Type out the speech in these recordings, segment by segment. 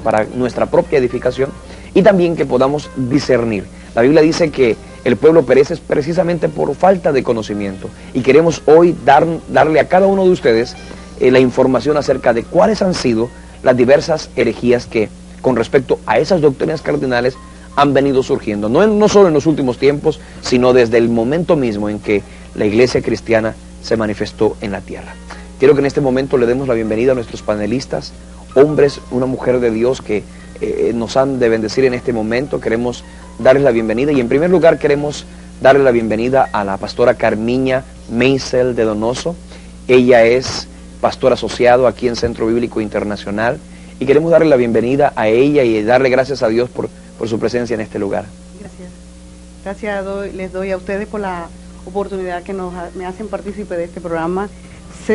para nuestra propia edificación y también que podamos discernir. La Biblia dice que el pueblo perece precisamente por falta de conocimiento y queremos hoy darle a cada uno de ustedes la información acerca de cuáles han sido las diversas herejías que con respecto a esas doctrinas cardinales han venido surgiendo, no solo en los últimos tiempos, sino desde el momento mismo en que la iglesia cristiana se manifestó en la tierra. Quiero que en este momento le demos la bienvenida a nuestros panelistas, hombres, una mujer de Dios que nos han de bendecir en este momento. Queremos darles la bienvenida y en primer lugar queremos darle la bienvenida a la pastora Carmiña Meisel de Donoso. Ella es pastor asociado aquí en Centro Bíblico Internacional y queremos darle la bienvenida a ella y darle gracias a Dios por su presencia en este lugar. Gracias. Gracias les doy a ustedes por la oportunidad que me hacen partícipe de este programa.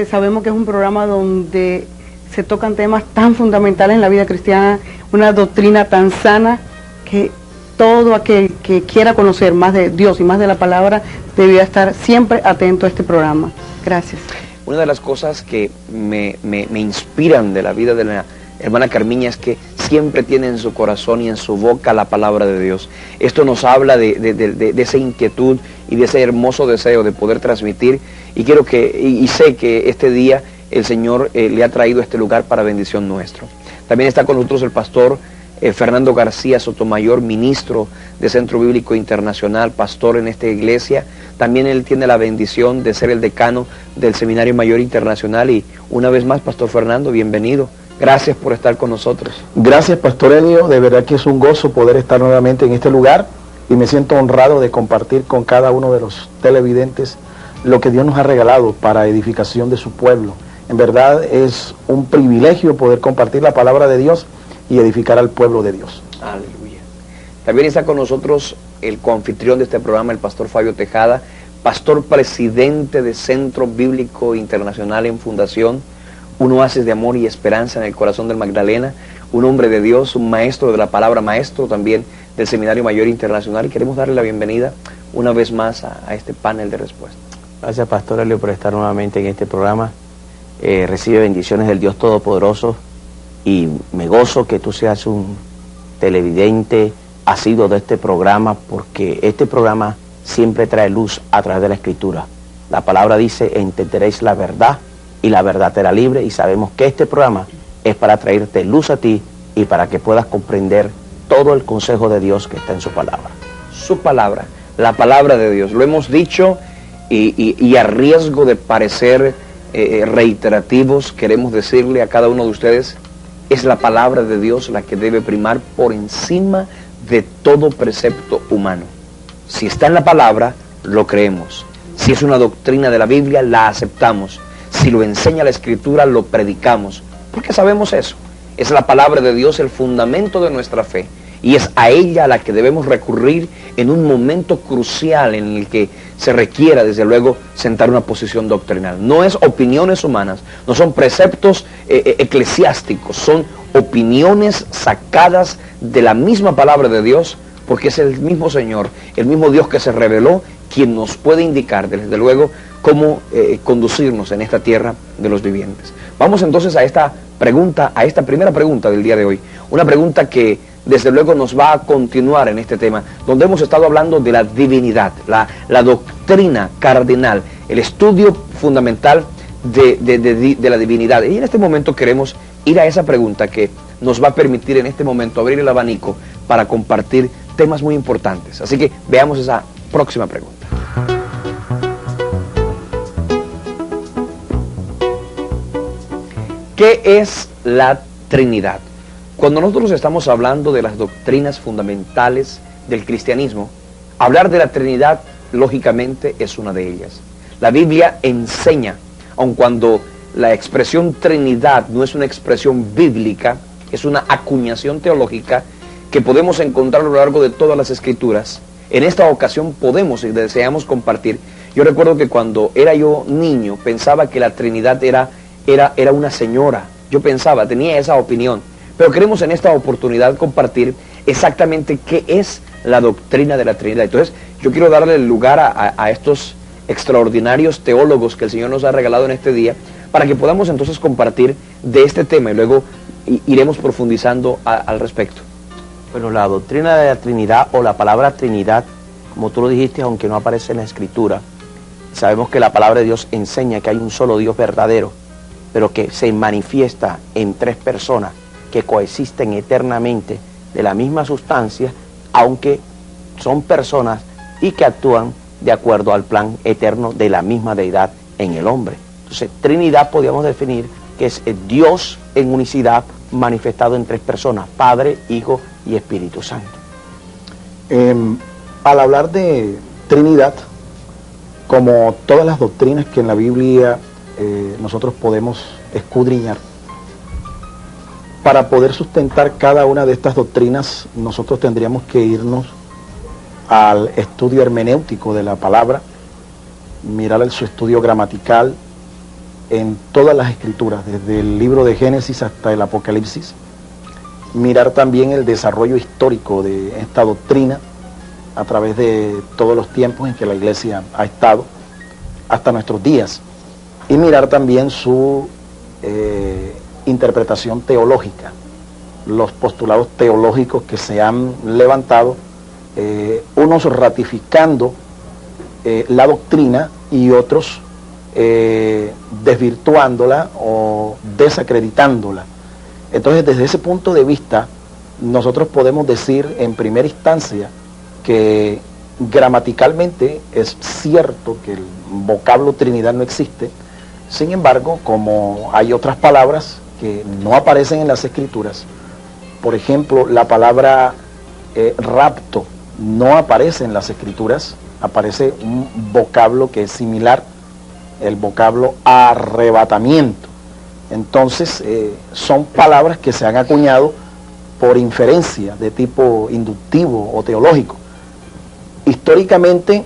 Sabemos que es un programa donde se tocan temas tan fundamentales en la vida cristiana, una doctrina tan sana que todo aquel que quiera conocer más de Dios y más de la palabra debería estar siempre atento a este programa. Gracias. Una de las cosas que me inspiran de la vida de la hermana Carmiña es que siempre tiene en su corazón y en su boca la palabra de Dios. Esto nos habla de esa inquietud y de ese hermoso deseo de poder transmitir y sé que este día el Señor le ha traído a este lugar para bendición nuestro. También está con nosotros el pastor Fernando García Sotomayor, ministro de Centro Bíblico Internacional, pastor en esta iglesia. También él tiene la bendición de ser el decano del Seminario Mayor Internacional y una vez más, pastor Fernando, bienvenido. Gracias por estar con nosotros. Gracias, pastor Elio, de verdad que es un gozo poder estar nuevamente en este lugar y me siento honrado de compartir con cada uno de los televidentes lo que Dios nos ha regalado para edificación de su pueblo. En verdad es un privilegio poder compartir la palabra de Dios y edificar al pueblo de Dios. Aleluya. También está con nosotros el coanfitrión de este programa, el pastor Fabio Tejada, pastor presidente de Centro Bíblico Internacional en Fundación, un oasis de amor y esperanza en el corazón del Magdalena, un hombre de Dios, un maestro de la palabra, maestro también del Seminario Mayor Internacional, y queremos darle la bienvenida una vez más a este panel de respuesta. Gracias, pastor Elio, por estar nuevamente en este programa. Recibe bendiciones del Dios Todopoderoso y me gozo que tú seas un televidente asiduo de este programa, porque este programa siempre trae luz a través de la Escritura. La palabra dice: entenderéis la verdad y la verdad te hará libre, y sabemos que este programa es para traerte luz a ti y para que puedas comprender todo el consejo de Dios que está en su palabra. Su palabra, la palabra de Dios. Lo hemos dicho y a riesgo de parecer reiterativos, queremos decirle a cada uno de ustedes, es la palabra de Dios la que debe primar por encima de todo precepto humano. Si está en la palabra, lo creemos. Si es una doctrina de la Biblia, la aceptamos. Si lo enseña la Escritura, lo predicamos. Porque sabemos eso. Es la palabra de Dios el fundamento de nuestra fe. Y es a ella a la que debemos recurrir en un momento crucial en el que se requiera, desde luego, sentar una posición doctrinal. No es opiniones humanas, no son preceptos eclesiásticos, son opiniones sacadas de la misma palabra de Dios, porque es el mismo Señor, el mismo Dios que se reveló, quien nos puede indicar, desde luego, cómo conducirnos en esta tierra de los vivientes. Vamos entonces a esta primera pregunta del día de hoy. Una pregunta que desde luego nos va a continuar en este tema, donde hemos estado hablando de la divinidad, la doctrina cardinal, el estudio fundamental de la divinidad. Y en este momento queremos ir a esa pregunta que nos va a permitir en este momento abrir el abanico para compartir temas muy importantes. Así que veamos esa próxima pregunta. ¿Qué es la Trinidad? Cuando nosotros estamos hablando de las doctrinas fundamentales del cristianismo, hablar de la Trinidad, lógicamente, es una de ellas. La Biblia enseña, aun cuando la expresión Trinidad no es una expresión bíblica, es una acuñación teológica que podemos encontrar a lo largo de todas las Escrituras. En esta ocasión podemos y deseamos compartir. Yo recuerdo que cuando era yo niño, pensaba que la Trinidad era una señora. Yo pensaba, tenía esa opinión. Pero queremos en esta oportunidad compartir exactamente qué es la doctrina de la Trinidad. Entonces, yo quiero darle lugar a estos extraordinarios teólogos que el Señor nos ha regalado en este día, para que podamos entonces compartir de este tema y luego iremos profundizando al respecto. Bueno, la doctrina de la Trinidad o la palabra Trinidad, como tú lo dijiste, aunque no aparece en la Escritura, sabemos que la palabra de Dios enseña que hay un solo Dios verdadero, pero que se manifiesta en tres personas que coexisten eternamente de la misma sustancia, aunque son personas y que actúan de acuerdo al plan eterno de la misma deidad en el hombre. Entonces, Trinidad podríamos definir que es Dios en unicidad manifestado en tres personas, Padre, Hijo y Espíritu Santo. Al hablar de Trinidad, como todas las doctrinas que en la Biblia nosotros podemos escudriñar, para poder sustentar cada una de estas doctrinas, nosotros tendríamos que irnos al estudio hermenéutico de la palabra, mirar su estudio gramatical en todas las escrituras, desde el libro de Génesis hasta el Apocalipsis, mirar también el desarrollo histórico de esta doctrina a través de todos los tiempos en que la Iglesia ha estado, hasta nuestros días, y mirar también su interpretación teológica, los postulados teológicos que se han levantado, unos ratificando la doctrina y otros desvirtuándola o desacreditándola. Entonces, desde ese punto de vista, nosotros podemos decir en primera instancia que gramaticalmente es cierto que el vocablo Trinidad no existe. Sin embargo, como hay otras palabras que no aparecen en las Escrituras, por ejemplo, la palabra rapto no aparece en las Escrituras, aparece un vocablo que es similar, el vocablo arrebatamiento. Entonces, son palabras que se han acuñado por inferencia de tipo inductivo o teológico. Históricamente,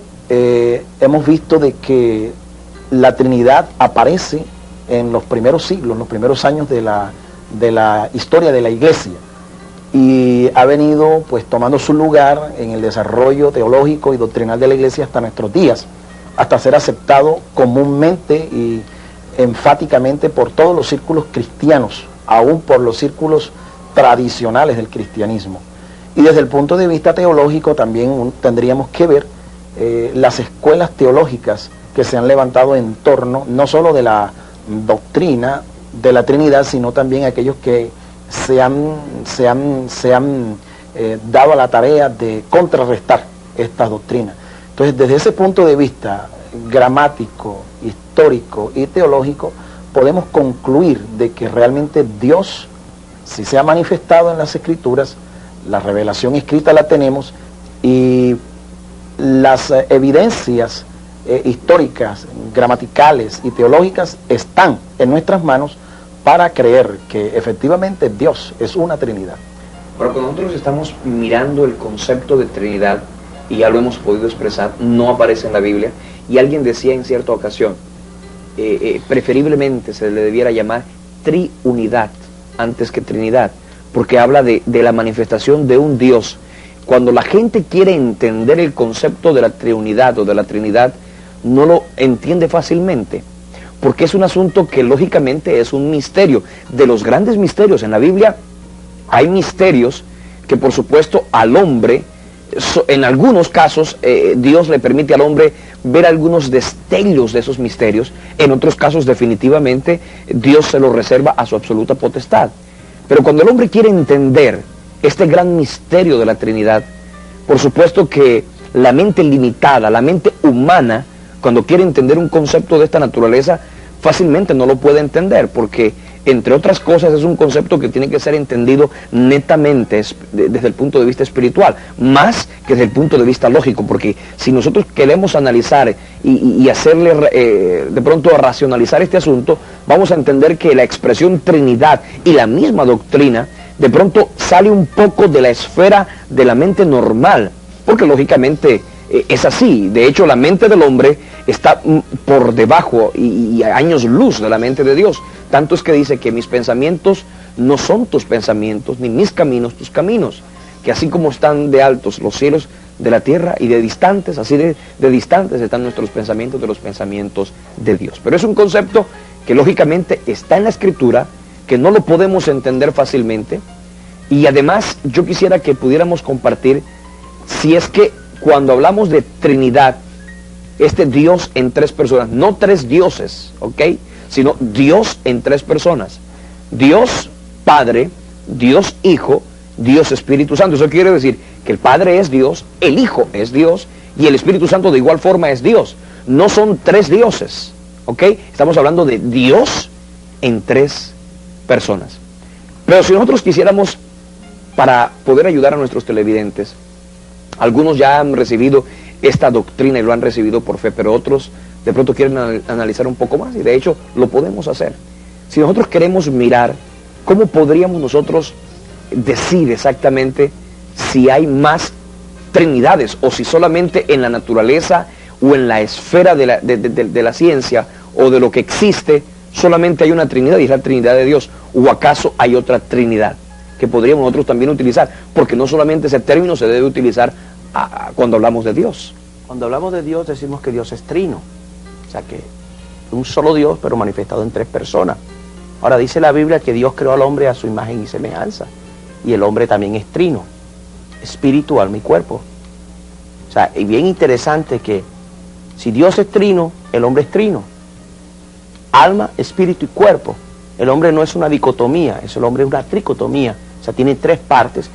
hemos visto de que la Trinidad aparece en los primeros siglos, los primeros años de la historia de la Iglesia, y ha venido pues tomando su lugar en el desarrollo teológico y doctrinal de la Iglesia hasta nuestros días, hasta ser aceptado comúnmente y enfáticamente por todos los círculos cristianos, aún por los círculos tradicionales del cristianismo. Y desde el punto de vista teológico también tendríamos que ver las escuelas teológicas que se han levantado en torno no solo de la doctrina de la Trinidad, sino también aquellos que se han dado a la tarea de contrarrestar estas doctrinas. Entonces, desde ese punto de vista gramático, histórico y teológico, podemos concluir de que realmente Dios, si se ha manifestado en las Escrituras, la revelación escrita la tenemos, y las evidencias históricas, gramaticales y teológicas están en nuestras manos para creer que efectivamente Dios es una Trinidad. Pero cuando nosotros estamos mirando el concepto de Trinidad, y ya lo hemos podido expresar, no aparece en la Biblia, y alguien decía en cierta ocasión, preferiblemente se le debiera llamar triunidad antes que Trinidad, porque habla de la manifestación de un Dios. Cuando la gente quiere entender el concepto de la triunidad o de la Trinidad, no lo entiende fácilmente, porque es un asunto que lógicamente es un misterio. De los grandes misterios en la Biblia, hay misterios que por supuesto al hombre, en algunos casos Dios le permite al hombre ver algunos destellos de esos misterios, en otros casos definitivamente Dios se los reserva a su absoluta potestad. Pero cuando el hombre quiere entender este gran misterio de la Trinidad, por supuesto que la mente limitada, la mente humana, cuando quiere entender un concepto de esta naturaleza, fácilmente no lo puede entender, porque entre otras cosas es un concepto que tiene que ser entendido netamente desde el punto de vista espiritual, más que desde el punto de vista lógico, porque si nosotros queremos analizar y hacerle de pronto a racionalizar este asunto, vamos a entender que la expresión Trinidad y la misma doctrina de pronto sale un poco de la esfera de la mente normal, porque lógicamente es así. De hecho, la mente del hombre está por debajo y a años luz de la mente de Dios. Tanto es que dice que mis pensamientos no son tus pensamientos, ni mis caminos tus caminos. Que así como están de altos los cielos de la tierra y de distantes, así de distantes están nuestros pensamientos de los pensamientos de Dios. Pero es un concepto que lógicamente está en la Escritura, que no lo podemos entender fácilmente. Y además yo quisiera que pudiéramos compartir si es que cuando hablamos de Trinidad, este Dios en tres personas, no tres dioses, ¿ok? Sino Dios en tres personas. Dios Padre, Dios Hijo, Dios Espíritu Santo. Eso quiere decir que el Padre es Dios, el Hijo es Dios y el Espíritu Santo de igual forma es Dios. No son tres dioses, ¿ok? Estamos hablando de Dios en tres personas. Pero si nosotros quisiéramos, para poder ayudar a nuestros televidentes, algunos ya han recibido esta doctrina y lo han recibido por fe, pero otros de pronto quieren analizar un poco más y de hecho lo podemos hacer. Si nosotros queremos mirar cómo podríamos nosotros decir exactamente si hay más trinidades o si solamente en la naturaleza o en la esfera de la ciencia o de lo que existe solamente hay una Trinidad y es la Trinidad de Dios, o acaso hay otra Trinidad que podríamos nosotros también utilizar, porque no solamente ese término se debe utilizar cuando hablamos de Dios. Cuando hablamos de Dios decimos que Dios es trino, o sea que un solo Dios pero manifestado en tres personas. Ahora dice la Biblia que Dios creó al hombre a su imagen y semejanza, y el hombre también es trino, espíritu, alma y cuerpo. O sea, es bien interesante que si Dios es trino, el hombre es trino, alma, espíritu y cuerpo. El hombre no es una dicotomía, el hombre es una tricotomía, o sea, tiene tres partes.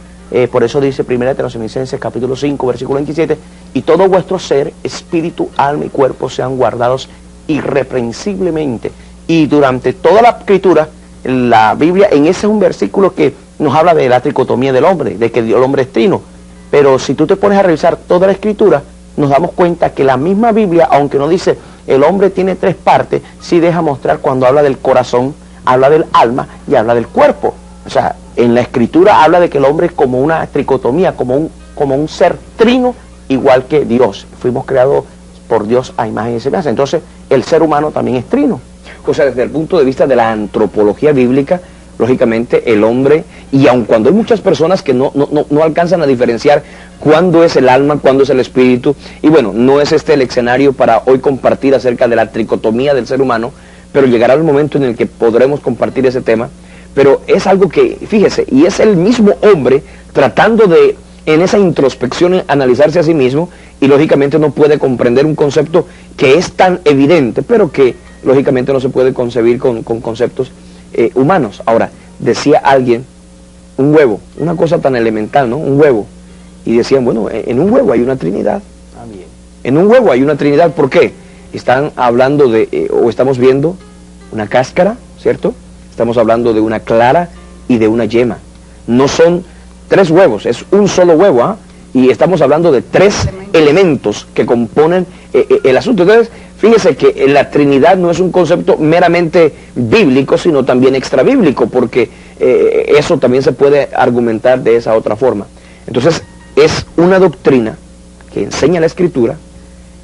Por eso dice 1 Tesalonicenses capítulo 5, versículo 27, y todo vuestro ser, espíritu, alma y cuerpo sean guardados irreprensiblemente. Y durante toda la escritura, la Biblia, en ese es un versículo que nos habla de la tricotomía del hombre, de que el hombre es trino. Pero si tú te pones a revisar toda la escritura, nos damos cuenta que la misma Biblia, aunque no dice el hombre tiene tres partes, sí deja mostrar cuando habla del corazón, habla del alma y habla del cuerpo. O sea, en la escritura habla de que el hombre es como una tricotomía, como un ser trino, igual que Dios. Fuimos creados por Dios a imagen y semejanza. Entonces, el ser humano también es trino. O sea, desde el punto de vista de la antropología bíblica, lógicamente el hombre, y aun cuando hay muchas personas que no alcanzan a diferenciar cuándo es el alma, cuándo es el espíritu, y bueno, no es este el escenario para hoy compartir acerca de la tricotomía del ser humano, pero llegará el momento en el que podremos compartir ese tema. Pero es algo que, fíjese, y es el mismo hombre tratando de, en esa introspección, analizarse a sí mismo, y lógicamente no puede comprender un concepto que es tan evidente, pero que lógicamente no se puede concebir con conceptos humanos. Ahora, decía alguien, un huevo, una cosa tan elemental, ¿no? Un huevo. Y decían, bueno, en un huevo hay una Trinidad. También. En un huevo hay una Trinidad, ¿por qué? Están hablando de, o estamos viendo una cáscara, ¿cierto? Estamos hablando de una clara y de una yema. No son tres huevos, es un solo huevo, ¿ah? Y estamos hablando de tres elementos que componen el asunto. Entonces, fíjese que la Trinidad no es un concepto meramente bíblico, sino también extrabíblico, porque eso también se puede argumentar de esa otra forma. Entonces, es una doctrina que enseña la Escritura.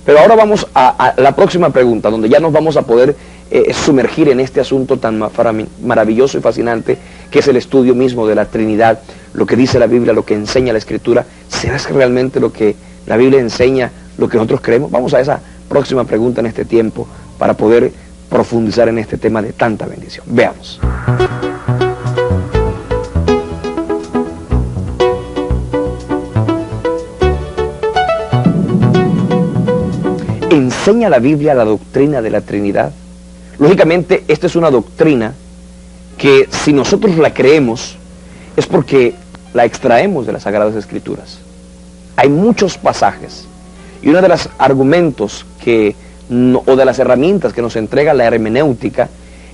Pero ahora vamos a la próxima pregunta, donde ya nos vamos a poder sumergir en este asunto tan maravilloso y fascinante, que es el estudio mismo de la Trinidad, lo que dice la Biblia, lo que enseña la Escritura. ¿Será realmente lo que la Biblia enseña, lo que nosotros creemos? Vamos a esa próxima pregunta en este tiempo, para poder profundizar en este tema de tanta bendición. Veamos. ¿Enseña la Biblia la doctrina de la Trinidad? Lógicamente, esta es una doctrina que si nosotros la creemos es porque la extraemos de las Sagradas Escrituras. Hay muchos pasajes y uno de los argumentos o de las herramientas que nos entrega la hermenéutica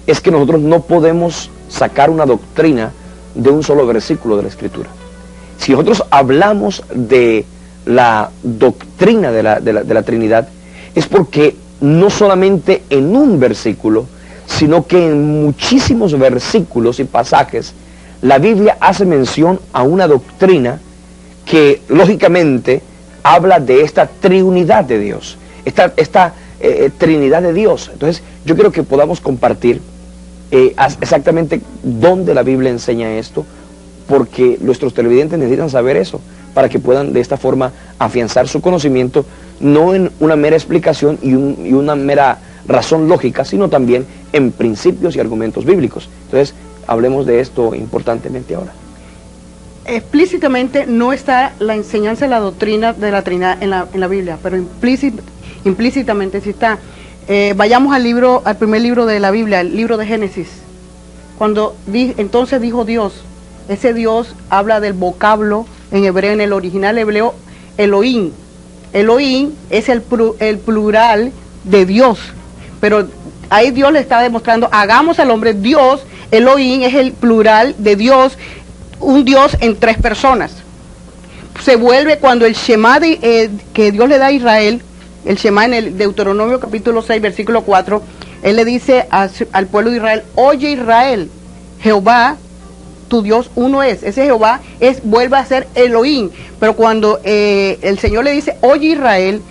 es que nosotros no podemos sacar una doctrina de un solo versículo de la Escritura. Si nosotros hablamos de la doctrina de la Trinidad, es porque no solamente en un versículo, sino que en muchísimos versículos y pasajes, la Biblia hace mención a una doctrina que lógicamente habla de esta triunidad de Dios, esta Trinidad de Dios. Entonces, yo quiero que podamos compartir exactamente dónde la Biblia enseña esto, porque nuestros televidentes necesitan saber eso, para que puedan de esta forma afianzar su conocimiento, no en una mera explicación y una mera razón lógica, sino también en principios y argumentos bíblicos. Entonces, hablemos de esto importantemente ahora. Explícitamente no está la enseñanza de la doctrina de la Trinidad en la Biblia, pero implícitamente sí está. Vayamos al primer libro de la Biblia, el libro de Génesis. Entonces dijo Dios, ese Dios habla del vocablo en hebreo, en el original hebreo, Elohim. Elohim es el plural de Dios, pero ahí Dios le está demostrando, hagamos al hombre. Dios, Elohim es el plural de Dios, un Dios en tres personas. Se vuelve cuando el Shema que Dios le da a Israel, el Shema en el Deuteronomio capítulo 6, versículo 4, Él le dice al pueblo de Israel, oye Israel, Jehová, tu Dios uno es. Ese Jehová vuelve a ser Elohim. Pero cuando el Señor le dice, oye Israel,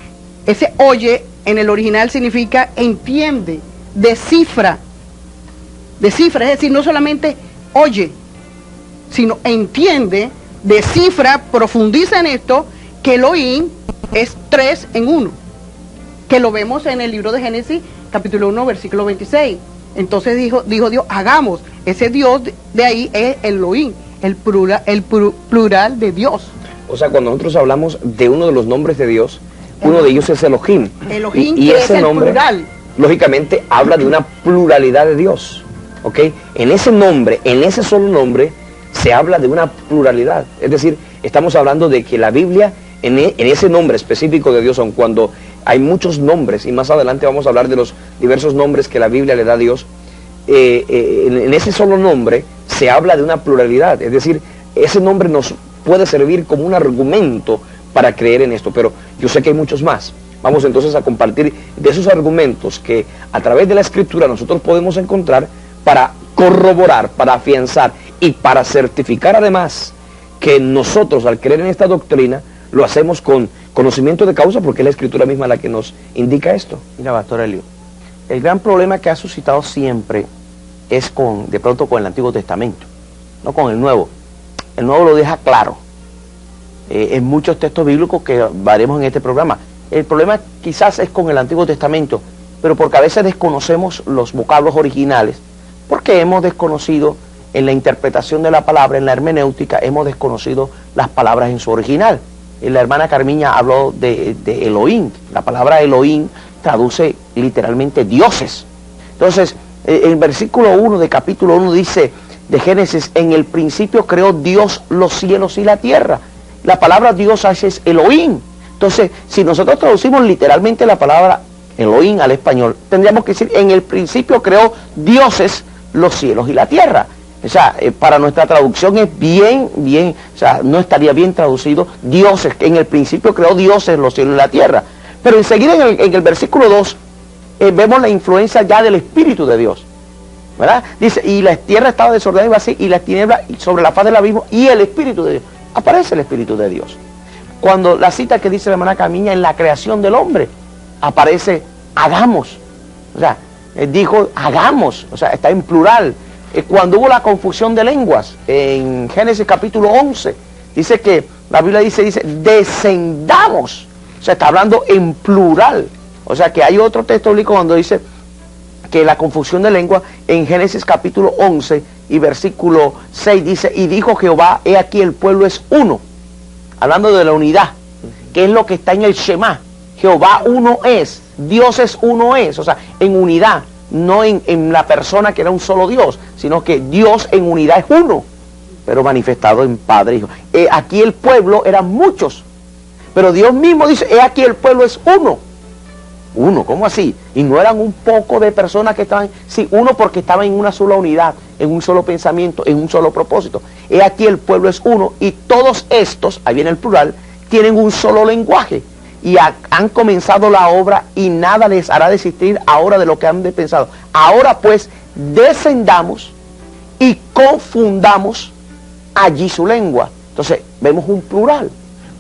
ese oye en el original significa entiende, descifra. Descifra, es decir, no solamente oye, sino entiende, descifra, profundiza en esto, que Elohim es 3 en 1, que lo vemos en el libro de Génesis, capítulo 1, versículo 26. Entonces dijo Dios, hagamos. Ese Dios de ahí es Elohim, el plural de Dios. O sea, cuando nosotros hablamos de uno de los nombres de Dios, uno de ellos es Elohim. Elohim, y que ese es el nombre, plural. lógicamente, habla de una pluralidad de Dios. ¿Ok? En ese nombre, en ese solo nombre, se habla de una pluralidad. Es decir, estamos hablando de que la Biblia, en ese nombre específico de Dios, aun cuando hay muchos nombres, y más adelante vamos a hablar de los diversos nombres que la Biblia le da a Dios, en ese solo nombre se habla de una pluralidad. Es decir, ese nombre nos puede servir como un argumento para creer en esto, pero yo sé que hay muchos más. Vamos entonces a compartir de esos argumentos que a través de la Escritura nosotros podemos encontrar para corroborar, para afianzar y para certificar además que nosotros al creer en esta doctrina lo hacemos con conocimiento de causa, porque es la Escritura misma la que nos indica esto. Mira, Pastor Elio, el gran problema que ha suscitado siempre es de pronto con el Antiguo Testamento, no con el Nuevo. El Nuevo lo deja claro en muchos textos bíblicos que veremos en este programa. El problema quizás es con el Antiguo Testamento, pero porque a veces desconocemos los vocablos originales, porque hemos desconocido en la interpretación de la palabra, en la hermenéutica, hemos desconocido las palabras en su original. La hermana Carmiña habló de Elohim. La palabra Elohim traduce literalmente dioses. Entonces, el versículo 1 de capítulo 1 dice de Génesis, en el principio creó Dios los cielos y la tierra. La palabra Dios es Elohim. Entonces, si nosotros traducimos literalmente la palabra Elohim al español, tendríamos que decir, en el principio creó dioses los cielos y la tierra. O sea, para nuestra traducción es bien, o sea, no estaría bien traducido dioses, que en el principio creó dioses los cielos y la tierra. Pero enseguida en el versículo 2 vemos la influencia ya del Espíritu de Dios, ¿verdad? Dice, y la tierra estaba desordenada y vacía, y las tinieblas sobre la faz del abismo, y el Espíritu de Dios. Aparece el Espíritu de Dios. Cuando la cita que dice la hermana Camiña, en la creación del hombre, aparece hagamos. O sea, dijo hagamos, o sea, está en plural. Cuando hubo la confusión de lenguas, en Génesis capítulo 11, dice que, la Biblia dice, descendamos. O sea, está hablando en plural. O sea, que hay otro texto bíblico cuando dice que la confusión de lengua, en Génesis capítulo 11 y versículo 6, dice, y dijo Jehová, he aquí el pueblo es uno. Hablando de la unidad, que es lo que está en el Shema. Jehová uno es, Dios es uno es, o sea, en unidad. No en la persona que era un solo Dios, sino que Dios en unidad es uno, pero manifestado en Padre e Hijo. Aquí el pueblo eran muchos, pero Dios mismo dice, aquí el pueblo es uno. Uno, ¿cómo así? Y no eran un poco de personas que estaban, sí, uno porque estaban en una sola unidad, en un solo pensamiento, en un solo propósito. Aquí el pueblo es uno y todos estos, ahí viene el plural, tienen un solo lenguaje. Y han comenzado la obra y nada les hará desistir ahora de lo que han pensado. Ahora pues descendamos y confundamos allí su lengua. Entonces vemos un plural.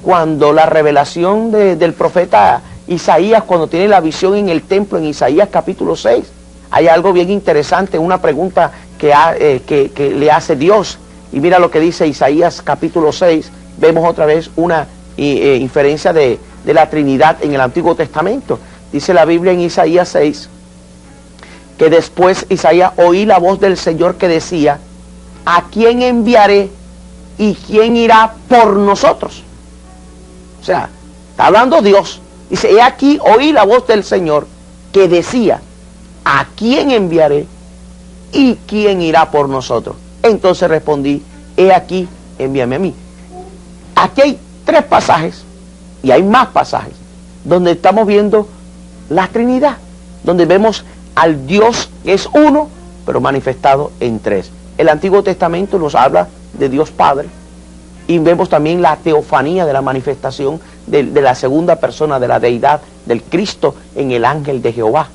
Cuando la revelación del profeta Isaías, cuando tiene la visión en el templo en Isaías capítulo 6, hay algo bien interesante, una pregunta que le hace Dios. Y mira lo que dice Isaías capítulo 6, vemos otra vez una inferencia de la Trinidad en el Antiguo Testamento. Dice la Biblia en Isaías 6, que después Isaías oí la voz del Señor que decía, ¿a quién enviaré y quién irá por nosotros? O sea, está hablando Dios. Dice, he aquí, oí la voz del Señor que decía, ¿a quién enviaré y quién irá por nosotros? Entonces respondí, he aquí, envíame a mí. Aquí hay 3 pasajes, y hay más pasajes, donde estamos viendo la Trinidad, donde vemos al Dios que es uno, pero manifestado en 3. El Antiguo Testamento nos habla de Dios Padre, y vemos también la teofanía de la manifestación de la segunda persona de la deidad, del Cristo en el ángel de Jehová.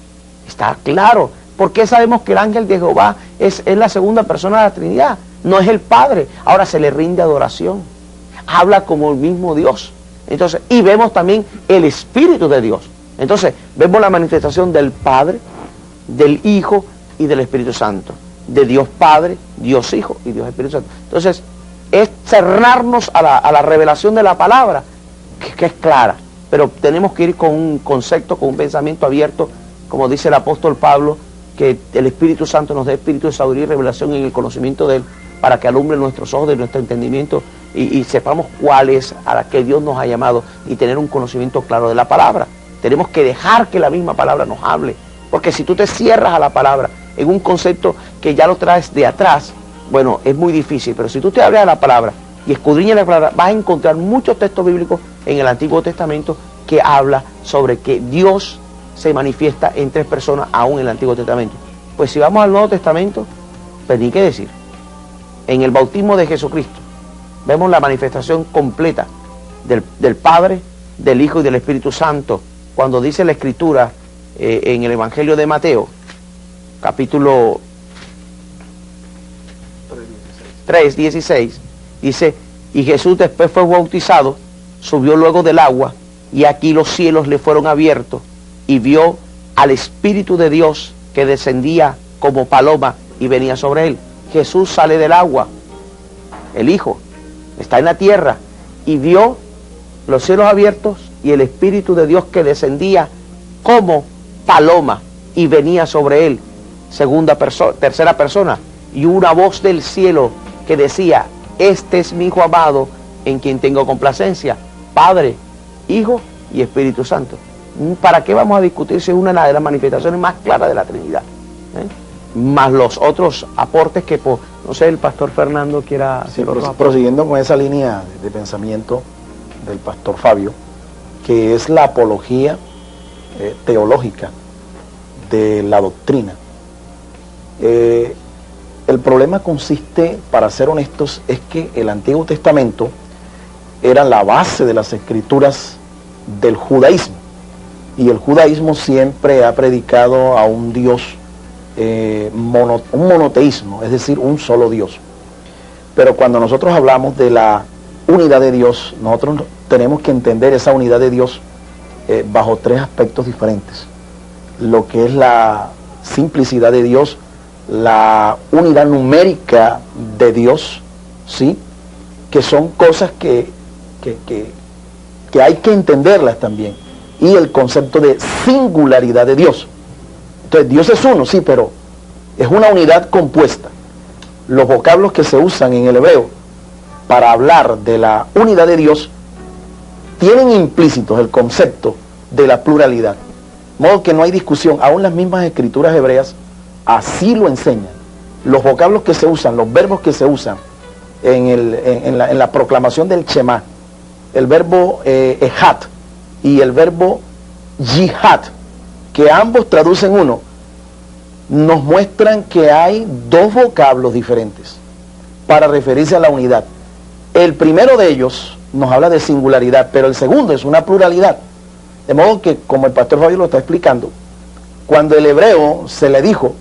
Está claro. ¿Por qué sabemos que el ángel de Jehová es la segunda persona de la Trinidad? No es el Padre. Ahora se le rinde adoración. Habla como el mismo Dios. Entonces, y vemos también el Espíritu de Dios. Entonces, vemos la manifestación del Padre, del Hijo y del Espíritu Santo. De Dios Padre, Dios Hijo y Dios Espíritu Santo. Entonces, es cerrarnos a la revelación de la palabra, que es clara. Pero tenemos que ir con un concepto, con un pensamiento abierto, como dice el apóstol Pablo, que el Espíritu Santo nos dé espíritu de sabiduría y revelación en el conocimiento de Él, para que alumbre nuestros ojos de nuestro entendimiento y sepamos cuál es a la que Dios nos ha llamado y tener un conocimiento claro de la palabra. Tenemos que dejar que la misma palabra nos hable, porque si tú te cierras a la palabra en un concepto que ya lo traes de atrás, bueno, es muy difícil. Pero si tú te abres a la palabra y escudriñas la palabra, vas a encontrar muchos textos bíblicos en el Antiguo Testamento que habla sobre que Dios se manifiesta en 3 personas aún en el Antiguo Testamento. Pues si vamos al Nuevo Testamento, pues ni qué decir. En el bautismo de Jesucristo vemos la manifestación completa del Padre, del Hijo y del Espíritu Santo. Cuando dice la Escritura en el Evangelio de Mateo, capítulo 3:16, dice, y Jesús después fue bautizado, subió luego del agua, y aquí los cielos le fueron abiertos, y vio al Espíritu de Dios que descendía como paloma y venía sobre él. Jesús sale del agua, el Hijo está en la tierra, y vio los cielos abiertos y el Espíritu de Dios que descendía como paloma y venía sobre él, tercera persona, y una voz del cielo que decía, este es mi Hijo amado, en quien tengo complacencia, Padre, Hijo y Espíritu Santo. ¿Para qué vamos a discutir si es una de las manifestaciones más claras de la Trinidad? Más los otros aportes que, no sé, el pastor Fernando quiera hacer. Sí, prosiguiendo con esa línea de pensamiento del pastor Fabio, que es la apología teológica de la doctrina. El problema consiste, para ser honestos, es que el Antiguo Testamento era la base de las escrituras del judaísmo, y el judaísmo siempre ha predicado a un Dios, un monoteísmo, es decir, un solo Dios. Pero cuando nosotros hablamos de la unidad de Dios, nosotros tenemos que entender esa unidad de Dios bajo 3 aspectos diferentes. Lo que es la simplicidad de Dios, la unidad numérica de Dios, ¿sí? Que son cosas que hay que entenderlas también, y el concepto de singularidad de Dios. Entonces, Dios es uno, sí, pero es una unidad compuesta. Los vocablos que se usan en el hebreo para hablar de la unidad de Dios tienen implícitos el concepto de la pluralidad. De modo que no hay discusión, aún las mismas escrituras hebreas así lo enseñan. Los vocablos que se usan, los verbos que se usan en la proclamación del Shema, el verbo ejat y el verbo yihad, que ambos traducen uno, nos muestran que hay 2 vocablos diferentes para referirse a la unidad. El primero de ellos nos habla de singularidad, pero el segundo es una pluralidad. De modo que, como el pastor Fabio lo está explicando, cuando el hebreo se le dijo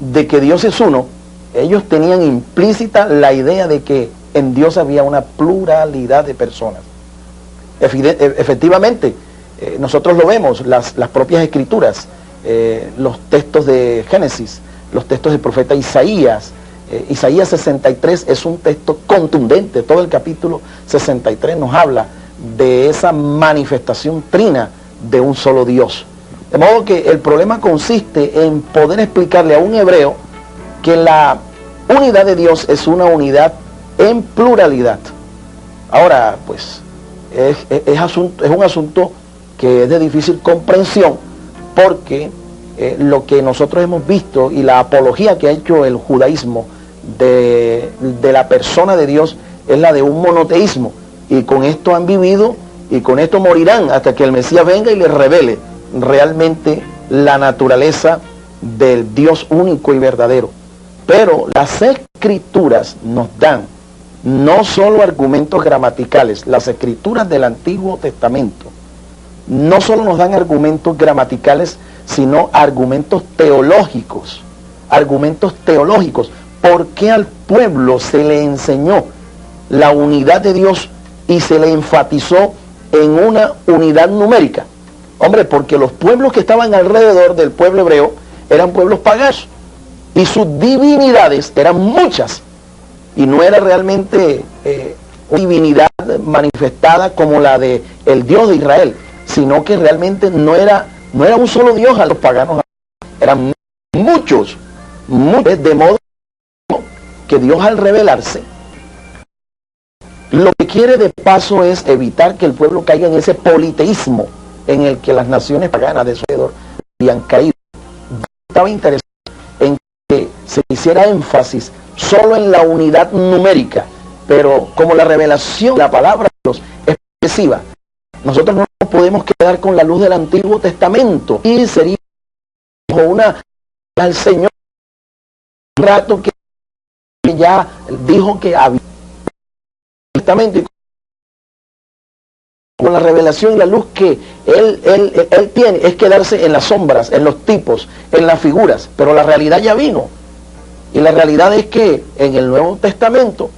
de que Dios es uno, ellos tenían implícita la idea de que en Dios había una pluralidad de personas. Efectivamente, nosotros lo vemos, las propias escrituras, los textos de Génesis, los textos del profeta Isaías. Isaías 63 es un texto contundente, todo el capítulo 63 nos habla de esa manifestación trina de un solo Dios. De modo que el problema consiste en poder explicarle a un hebreo que la unidad de Dios es una unidad en pluralidad. Ahora, pues, es un asunto que es de difícil comprensión, porque lo que nosotros hemos visto y la apología que ha hecho el judaísmo de la persona de Dios es la de un monoteísmo, y con esto han vivido y con esto morirán hasta que el Mesías venga y les revele realmente la naturaleza del Dios único y verdadero. Pero las escrituras nos dan no solo argumentos gramaticales, las escrituras del Antiguo Testamento no solo nos dan argumentos gramaticales, sino argumentos teológicos. Argumentos teológicos. ¿Por qué al pueblo se le enseñó la unidad de Dios y se le enfatizó en una unidad numérica? Hombre, porque los pueblos que estaban alrededor del pueblo hebreo eran pueblos paganos y sus divinidades eran muchas, y no era realmente una divinidad manifestada como la de el Dios de Israel, sino que realmente no era un solo Dios a los paganos, eran muchos, de modo que Dios, al revelarse, lo que quiere de paso es evitar que el pueblo caiga en ese politeísmo en el que las naciones paganas de su alrededor habían caído. Estaba interesado en que se hiciera énfasis solo en la unidad numérica, pero como la revelación, la palabra de Dios es excesiva, nosotros no nos podemos quedar con la luz del Antiguo Testamento, y sería una al Señor un rato que ya dijo que había Testamento, y con la revelación y la luz que él tiene es quedarse en las sombras, en los tipos, en las figuras, pero la realidad ya vino. Y la realidad es que en el Nuevo Testamento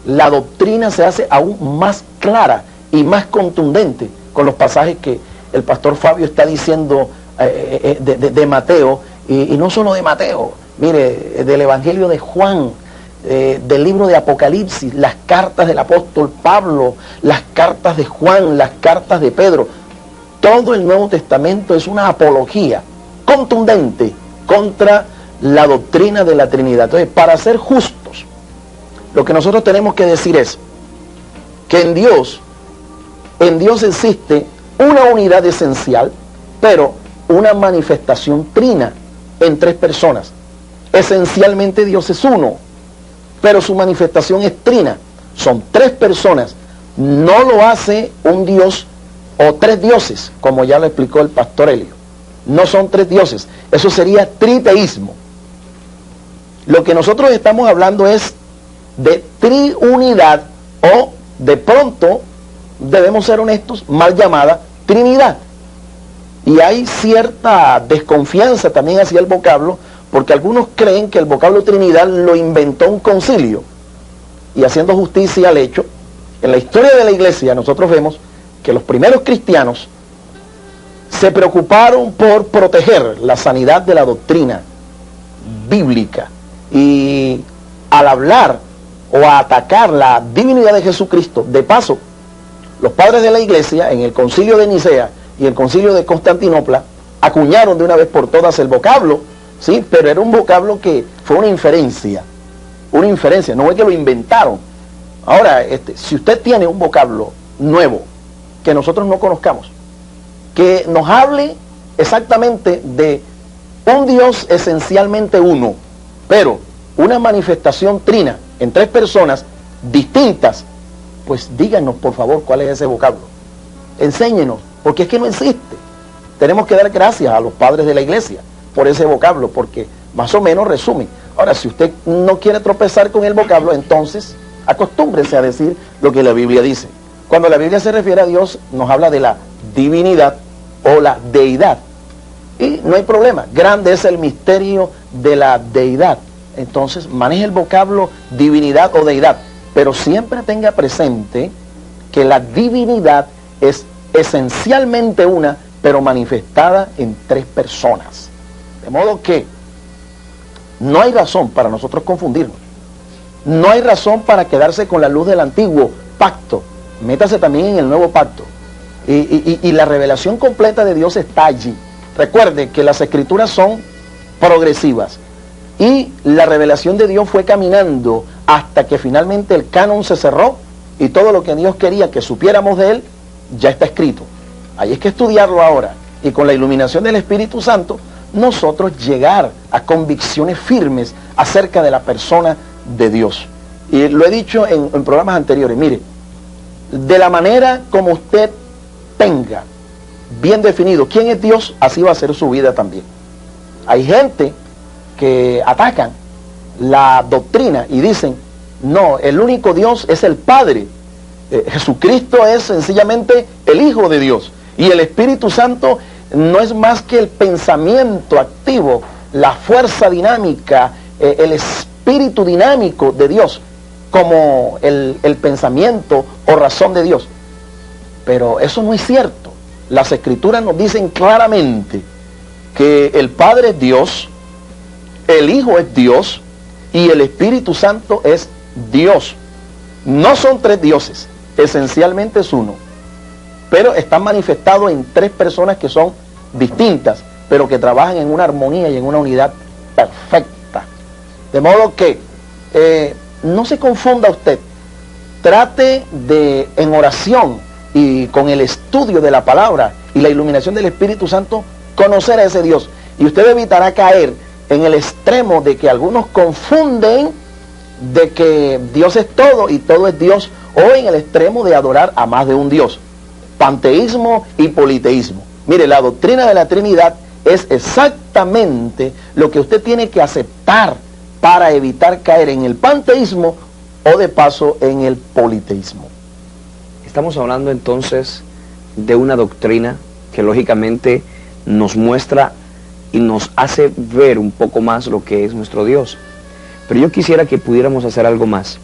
la doctrina se hace aún más clara y más contundente con los pasajes que el pastor Fabio está diciendo de Mateo, y no solo de Mateo, mire, del Evangelio de Juan, del libro de Apocalipsis, las cartas del apóstol Pablo, las cartas de Juan, las cartas de Pedro. Todo el Nuevo Testamento es una apología contundente contra la doctrina de la Trinidad. Entonces, para ser justos, lo que nosotros tenemos que decir es que en Dios existe una unidad esencial, pero una manifestación trina en tres personas. Esencialmente Dios es uno, pero su manifestación es trina. Son tres personas. No lo hace un Dios o tres dioses, como ya lo explicó el pastor Helio. No son tres dioses. Eso sería triteísmo. Lo que nosotros estamos hablando es de triunidad, o de pronto, debemos ser honestos, mal llamada Trinidad. Y hay cierta desconfianza también hacia el vocablo, porque algunos creen que el vocablo Trinidad lo inventó un concilio. Y haciendo justicia al hecho, en la historia de la iglesia nosotros vemos que los primeros cristianos se preocuparon por proteger la sanidad de la doctrina bíblica, y al hablar o a atacar la divinidad de Jesucristo, de paso, los padres de la iglesia en el concilio de Nicea y el concilio de Constantinopla acuñaron de una vez por todas el vocablo, sí, pero era un vocablo que fue una inferencia, no es que lo inventaron. Ahora, si usted tiene un vocablo nuevo que nosotros no conozcamos, que nos hable exactamente de un Dios esencialmente uno, pero una manifestación trina en tres personas distintas, pues díganos por favor cuál es ese vocablo. Enséñenos, porque es que no existe. Tenemos que dar gracias a los padres de la iglesia por ese vocablo, porque más o menos resume. Ahora, si usted no quiere tropezar con el vocablo, entonces acostúmbrese a decir lo que la Biblia dice. Cuando la Biblia se refiere a Dios, nos habla de la divinidad o la deidad. Y no hay problema, grande es el misterio de la deidad. Entonces, maneje el vocablo divinidad o deidad, pero siempre tenga presente que la divinidad es esencialmente una, pero manifestada en tres personas. De modo que no hay razón para nosotros confundirnos. No hay razón para quedarse con la luz del antiguo pacto. Métase también en el nuevo pacto. Y la revelación completa de Dios está allí. Recuerde que las escrituras son progresivas. y la revelación de Dios fue caminando hasta que finalmente el canon se cerró y todo lo que Dios quería que supiéramos de Él ya está escrito. Hay que estudiarlo ahora y con la iluminación del Espíritu Santo nosotros llegar a convicciones firmes acerca de la persona de Dios. Y lo he dicho en programas anteriores, mire, de la manera como usted tenga bien definido quién es Dios, así va a ser su vida también. Hay gente que atacan la doctrina y dicen, no, el único Dios es el Padre. Jesucristo es sencillamente el Hijo de Dios. Y el Espíritu Santo no es más que el pensamiento activo, la fuerza dinámica, el espíritu dinámico de Dios, como el pensamiento o razón de Dios. Pero eso no es cierto. Las Escrituras nos dicen claramente que el Padre es Dios, el Hijo es Dios y el Espíritu Santo es Dios. No son tres dioses, esencialmente es uno, pero están manifestados en tres personas que son distintas, pero que trabajan en una armonía y en una unidad perfecta. De modo que no se confunda usted, trate de en oración y con el estudio de la palabra y la iluminación del Espíritu Santo conocer a ese Dios, y usted evitará caer en el extremo de que algunos confunden de que Dios es todo y todo es Dios, o en el extremo de adorar a más de un Dios, panteísmo y politeísmo. Mire, la doctrina de la Trinidad es exactamente lo que usted tiene que aceptar para evitar caer en el panteísmo o de paso en el politeísmo. Estamos hablando entonces de una doctrina que lógicamente nos muestra y nos hace ver un poco más lo que es nuestro Dios. Pero yo quisiera que pudiéramos hacer algo más,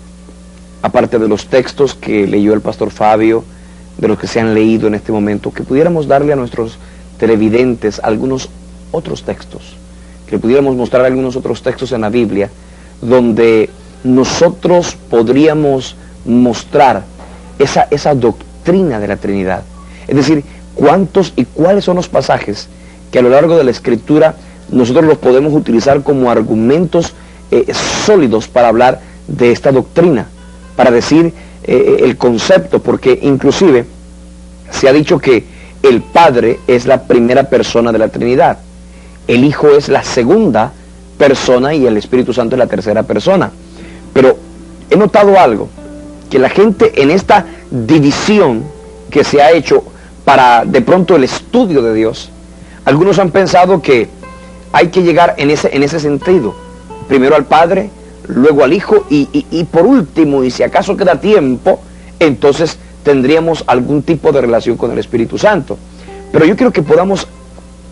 aparte de los textos que leyó el pastor Fabio, de los que se han leído en este momento, que pudiéramos darle a nuestros televidentes algunos otros textos, que pudiéramos mostrar algunos otros textos en la Biblia, donde nosotros podríamos mostrar esa doctrina de la Trinidad. Es decir, cuántos y cuáles son los pasajes que a lo largo de la Escritura nosotros los podemos utilizar como argumentos sólidos para hablar de esta doctrina, para decir el concepto, porque inclusive se ha dicho que el Padre es la primera persona de la Trinidad, el Hijo es la segunda persona y el Espíritu Santo es la tercera persona. Pero he notado algo, que la gente en esta división que se ha hecho para de pronto el estudio de Dios, algunos han pensado que hay que llegar en ese sentido, primero al Padre, luego al Hijo y por último, y si acaso queda tiempo, entonces tendríamos algún tipo de relación con el Espíritu Santo. Pero yo quiero que podamos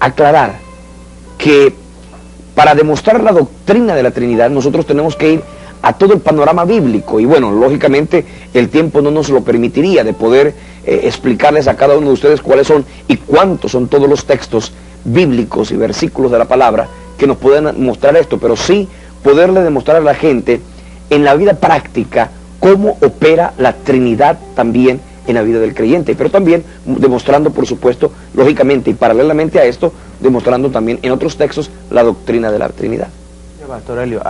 aclarar que para demostrar la doctrina de la Trinidad nosotros tenemos que ir a todo el panorama bíblico, y bueno, lógicamente el tiempo no nos lo permitiría de poder explicarles a cada uno de ustedes cuáles son y cuántos son todos los textos bíblicos y versículos de la palabra que nos pueden mostrar esto, pero sí poderle demostrar a la gente en la vida práctica cómo opera la Trinidad también en la vida del creyente, pero también demostrando, por supuesto, lógicamente y paralelamente a esto, demostrando también en otros textos la doctrina de la Trinidad. Pastor Helio,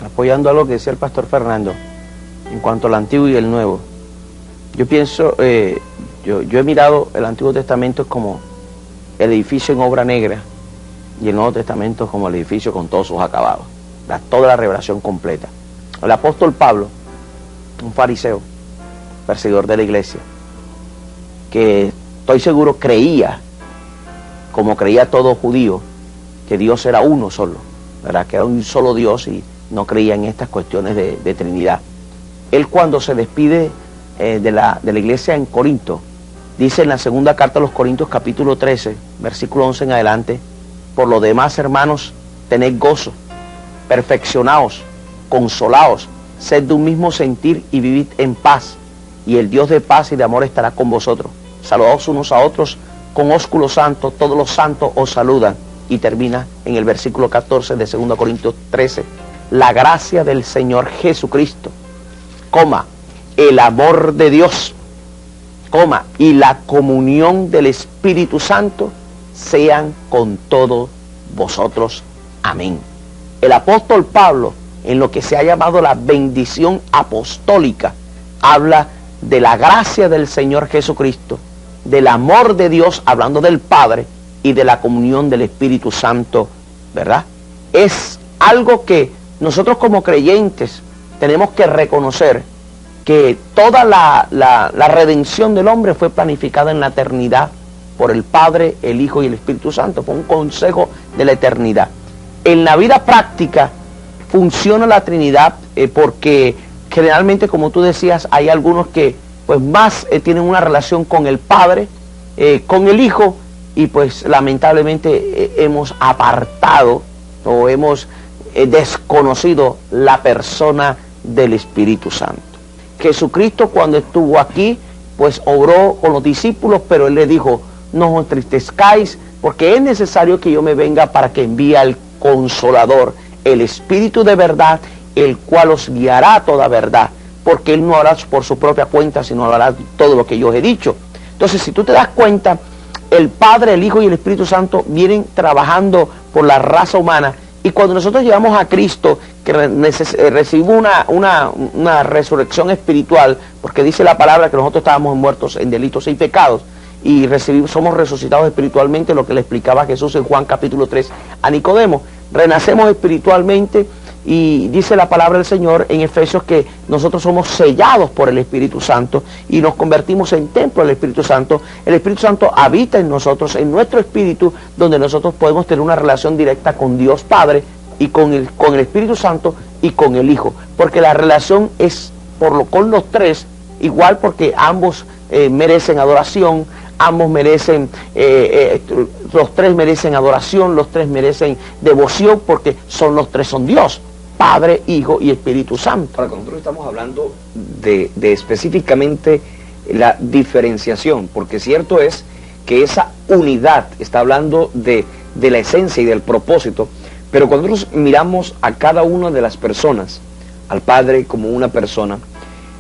apoyando a lo que decía el pastor Fernando en cuanto al Antiguo y el Nuevo, yo pienso, yo he mirado el Antiguo Testamento como el edificio en obra negra y el Nuevo Testamento como el edificio con todos sus acabados, toda la revelación completa. El apóstol Pablo, un fariseo, perseguidor de la iglesia, que estoy seguro creía, como creía todo judío, que Dios era uno solo, ¿verdad? Que era un solo Dios y no creía en estas cuestiones de Trinidad. Él, cuando se despide de la iglesia en Corinto, dice en la segunda carta a los Corintios capítulo 13, versículo 11 en adelante: por lo demás, hermanos, tened gozo, perfeccionaos, consolaos, sed de un mismo sentir y vivid en paz, y el Dios de paz y de amor estará con vosotros. Saludaos unos a otros con ósculo santo, todos los santos os saludan. Y termina en el versículo 14 de 2 Corintios 13, la gracia del Señor Jesucristo, el amor de Dios, y la comunión del Espíritu Santo sean con todos vosotros. Amén. el apóstol Pablo, en lo que se ha llamado la bendición apostólica, habla de la gracia del Señor Jesucristo, del amor de Dios, hablando del Padre, y de la comunión del Espíritu Santo, ¿verdad? Es algo que nosotros como creyentes tenemos que reconocer, que toda la redención del hombre fue planificada en la eternidad por el Padre, el Hijo y el Espíritu Santo. Fue un consejo de la eternidad. En la vida práctica funciona la Trinidad porque generalmente, como tú decías, hay algunos que pues más tienen una relación con el Padre, con el Hijo, y pues lamentablemente hemos apartado o hemos desconocido la persona del Espíritu Santo. Jesucristo, cuando estuvo aquí, pues obró con los discípulos, pero Él les dijo: no os entristezcáis, porque es necesario que yo me venga para que envíe al Consolador, el Espíritu de verdad, el cual os guiará a toda verdad, porque Él no hará por su propia cuenta, sino hará todo lo que yo os he dicho. Entonces, si tú te das cuenta, el Padre, el Hijo y el Espíritu Santo vienen trabajando por la raza humana, y cuando nosotros llegamos a Cristo, que recibimos una resurrección espiritual, porque dice la palabra que nosotros estábamos muertos en delitos y pecados, y somos resucitados espiritualmente, lo que le explicaba Jesús en Juan capítulo 3 a Nicodemo. Renacemos espiritualmente, y dice la palabra del Señor en Efesios que nosotros somos sellados por el Espíritu Santo y nos convertimos en templo del Espíritu Santo. El Espíritu Santo habita en nosotros, en nuestro espíritu, donde nosotros podemos tener una relación directa con Dios Padre y con el Espíritu Santo y con el Hijo, porque la relación es con los tres igual, porque ambos merecen adoración, ambos merecen, los tres merecen adoración, los tres merecen devoción, porque los tres son Dios, Padre, Hijo y Espíritu Santo. Ahora, cuando nosotros estamos hablando de específicamente la diferenciación, porque cierto es que esa unidad está hablando de la esencia y del propósito, pero cuando nosotros miramos a cada una de las personas, al Padre como una persona,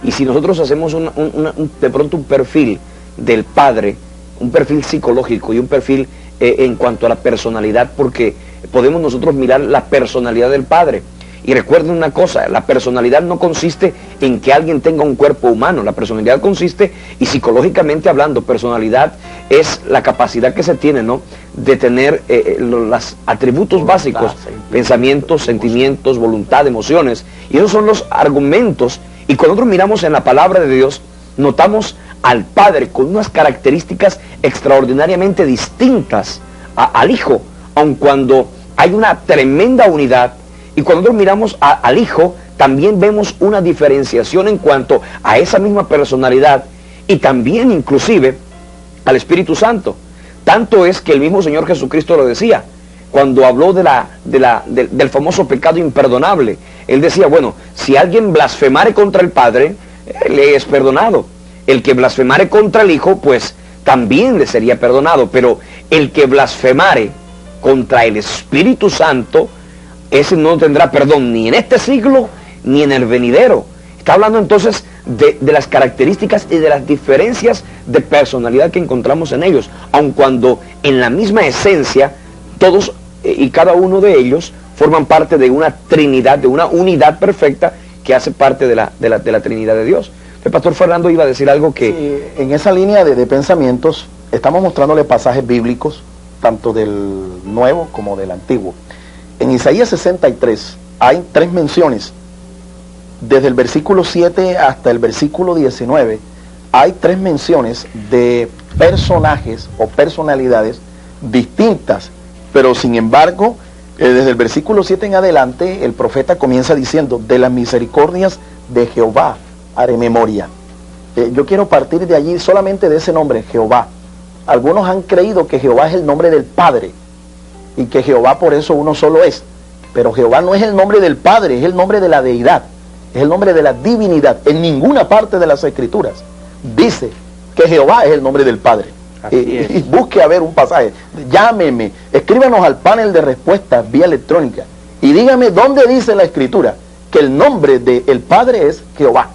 y si nosotros hacemos de pronto un perfil del Padre, un perfil psicológico y un perfil en cuanto a la personalidad, porque podemos nosotros mirar la personalidad del Padre. Y recuerden una cosa, la personalidad no consiste en que alguien tenga un cuerpo humano, la personalidad consiste, y psicológicamente hablando, personalidad es la capacidad que se tiene, ¿no?, de tener los atributos básicos, pensamientos, sentimientos, voluntad, emociones, y esos son los argumentos. Y cuando nosotros miramos en la palabra de Dios, notamos al Padre con unas características extraordinariamente distintas al Hijo, aun cuando hay una tremenda unidad. Y cuando nosotros miramos al Hijo, también vemos una diferenciación en cuanto a esa misma personalidad, y también inclusive al Espíritu Santo. Tanto es que el mismo Señor Jesucristo lo decía, cuando habló del famoso pecado imperdonable. Él decía, bueno, si alguien blasfemare contra el Padre, le es perdonado. El que blasfemare contra el Hijo, pues también le sería perdonado. Pero el que blasfemare contra el Espíritu Santo, ese no tendrá perdón ni en este siglo ni en el venidero. Está hablando entonces de las características y de las diferencias de personalidad que encontramos en ellos, aun cuando en la misma esencia todos y cada uno de ellos forman parte de una Trinidad, de una unidad perfecta que hace parte de la Trinidad de Dios. El pastor Fernando iba a decir algo que... Sí, en esa línea de pensamientos estamos mostrándole pasajes bíblicos, tanto del Nuevo como del Antiguo. En Isaías 63 hay 3 menciones. Desde el versículo 7 hasta el versículo 19 hay 3 menciones de personajes o personalidades distintas, pero sin embargo, desde el versículo 7 en adelante, el profeta comienza diciendo: de las misericordias de Jehová haré memoria. Yo quiero partir de allí, solamente de ese nombre, Jehová. Algunos han creído que Jehová es el nombre del Padre, y que Jehová por eso uno solo es. Pero Jehová no es el nombre del Padre, es el nombre de la deidad, es el nombre de la divinidad. En ninguna parte de las Escrituras dice que Jehová es el nombre del Padre. Y busque a ver un pasaje, llámeme, escríbanos al panel de respuestas vía electrónica y dígame dónde dice la Escritura que el nombre del Padre es Jehová.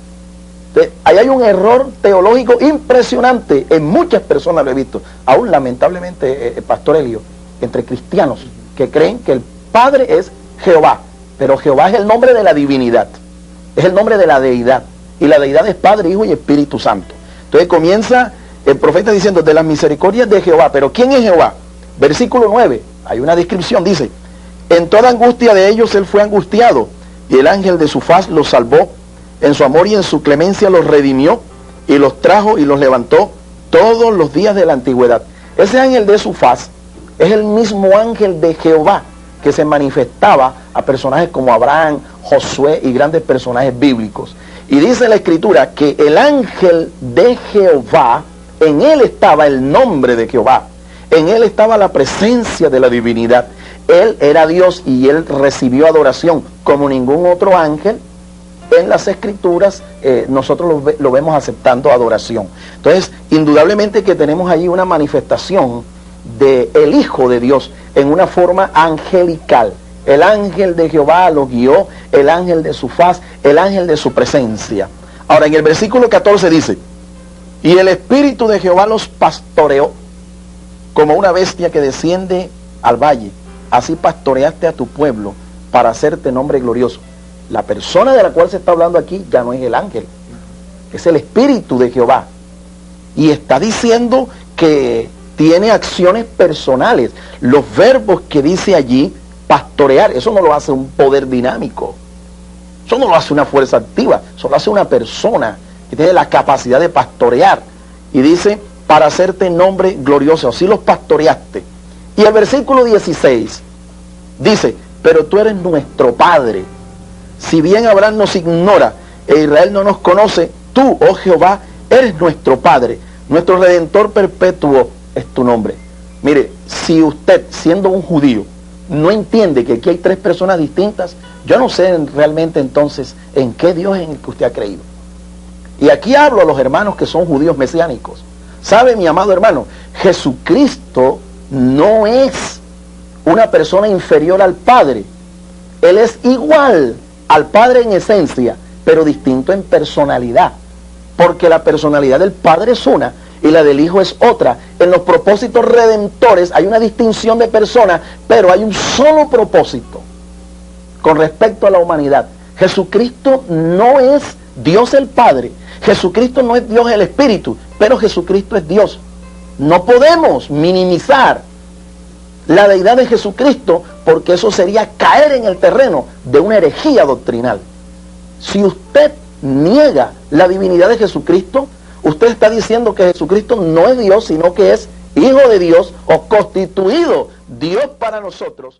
Entonces, ahí hay un error teológico impresionante, en muchas personas lo he visto, aún lamentablemente, Pastor Elio, entre cristianos que creen que el Padre es Jehová pero Jehová es el nombre de la divinidad, es el nombre de la deidad, y la deidad es Padre, Hijo y Espíritu Santo. Entonces comienza el profeta diciendo, de las misericordias de Jehová. ¿Pero quién es Jehová? Versículo 9, hay una descripción, dice, en toda angustia de ellos él fue angustiado, y el ángel de su faz los salvó, en su amor y en su clemencia los redimió, y los trajo y los levantó todos los días de la antigüedad. Ese ángel de su faz es el mismo ángel de Jehová que se manifestaba a personajes como Abraham, Josué y grandes personajes bíblicos. Y dice la Escritura que el ángel de Jehová, en él estaba el nombre de Jehová, en él estaba la presencia de la divinidad. Él era Dios y él recibió adoración como ningún otro ángel. En las Escrituras nosotros lo vemos aceptando adoración. Entonces, indudablemente que tenemos allí una manifestación del Hijo de Dios en una forma angelical. El ángel de Jehová lo guió, el ángel de su faz, el ángel de su presencia. Ahora, en el versículo 14 dice, y el Espíritu de Jehová los pastoreó como una bestia que desciende al valle. Así pastoreaste a tu pueblo para hacerte nombre glorioso. La persona de la cual se está hablando aquí ya no es el ángel, es el Espíritu de Jehová. Y está diciendo que tiene acciones personales. Los verbos que dice allí, pastorear, eso no lo hace un poder dinámico. Eso no lo hace una fuerza activa, eso lo hace una persona que tiene la capacidad de pastorear. Y dice, para hacerte nombre glorioso, así los pastoreaste. Y el versículo 16 dice, pero tú eres nuestro Padre. Si bien Abraham nos ignora e Israel no nos conoce, tú, oh Jehová, eres nuestro Padre, nuestro Redentor perpetuo es tu nombre. Mire, si usted, siendo un judío, no entiende que aquí hay tres personas distintas, yo no sé realmente entonces en qué Dios es en el que usted ha creído. Y aquí hablo a los hermanos que son judíos mesiánicos. ¿Sabe, mi amado hermano? Jesucristo no es una persona inferior al Padre. Él es igual al Padre en esencia, pero distinto en personalidad. Porque la personalidad del Padre es una y la del Hijo es otra. En los propósitos redentores hay una distinción de personas, pero hay un solo propósito con respecto a la humanidad. Jesucristo no es Dios el Padre, Jesucristo no es Dios el Espíritu, pero Jesucristo es Dios. No podemos minimizar la deidad de Jesucristo porque eso sería caer en el terreno de una herejía doctrinal. Si usted niega la divinidad de Jesucristo, usted está diciendo que Jesucristo no es Dios, sino que es Hijo de Dios o constituido Dios para nosotros.